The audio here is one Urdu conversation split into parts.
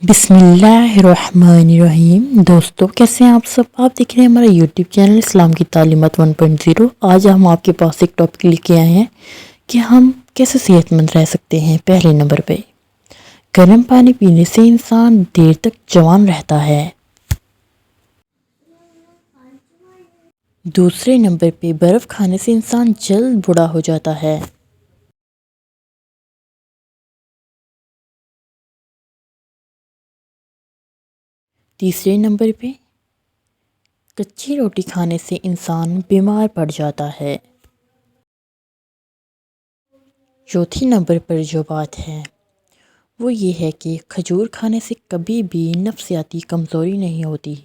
بسم اللہ الرحمن الرحیم۔ دوستو کیسے ہیں آپ سب؟ آپ دیکھ رہے ہیں ہمارا یوٹیوب چینل اسلام کی تعلیمات 1.0۔ آج ہم آپ کے پاس ایک ٹاپک لے کے آئے ہیں کہ ہم کیسے صحت مند رہ سکتے ہیں۔ پہلے نمبر پہ گرم پانی پینے سے انسان دیر تک جوان رہتا ہے۔ دوسرے نمبر پہ برف کھانے سے انسان جلد بوڑھا ہو جاتا ہے۔ تیسرے نمبر پہ کچی روٹی کھانے سے انسان بیمار پڑ جاتا ہے۔ چوتھی نمبر پر جو بات ہے وہ یہ ہے کہ کھجور کھانے سے کبھی بھی نفسیاتی کمزوری نہیں ہوتی،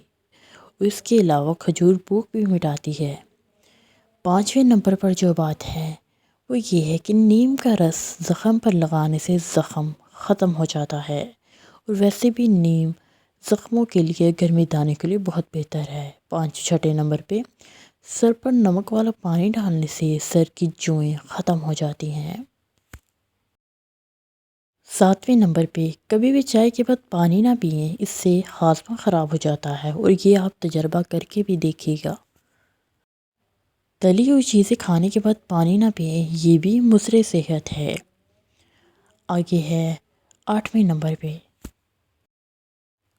اس کے علاوہ کھجور بھوک بھی مٹاتی ہے۔ پانچویں نمبر پر جو بات ہے وہ یہ ہے کہ نیم کا رس زخم پر لگانے سے زخم ختم ہو جاتا ہے، اور ویسے بھی نیم زخموں کے لیے، گرمی دانے کے لیے بہت بہتر ہے۔ چھٹے نمبر پہ سر پر نمک والا پانی ڈالنے سے سر کی جوئیں ختم ہو جاتی ہیں۔ ساتویں نمبر پہ کبھی بھی چائے کے بعد پانی نہ پئیں، اس سے ہاضمہ خراب ہو جاتا ہے، اور یہ آپ تجربہ کر کے بھی دیکھیے گا۔ تلی ہوئی چیزیں کھانے کے بعد پانی نہ پئیں، یہ بھی مضر صحت ہے۔ آگے ہے آٹھویں نمبر پہ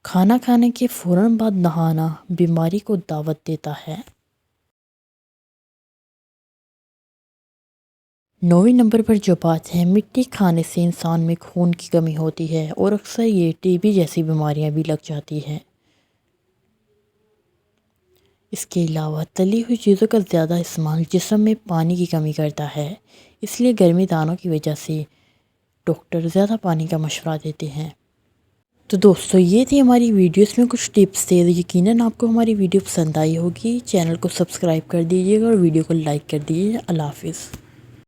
کھانا کھانے کے فوراً بعد نہانا بیماری کو دعوت دیتا ہے۔ نویں نمبر پر جو بات ہے، مٹی کھانے سے انسان میں خون کی کمی ہوتی ہے، اور اکثر یہ ٹی بی جیسی بیماریاں بھی لگ جاتی ہیں۔ اس کے علاوہ تلی ہوئی چیزوں کا زیادہ استعمال جسم میں پانی کی کمی کرتا ہے، اس لیے گرمی دانوں کی وجہ سے ڈاکٹر زیادہ پانی کا مشورہ دیتے ہیں۔ تو دوستو یہ تھی ہماری ویڈیو، اس میں کچھ ٹپس تھے۔ یقیناً آپ کو ہماری ویڈیو پسند آئی ہوگی۔ چینل کو سبسکرائب کر دیجیے گا اور ویڈیو کو لائک کر دیجیے۔ اللہ حافظ۔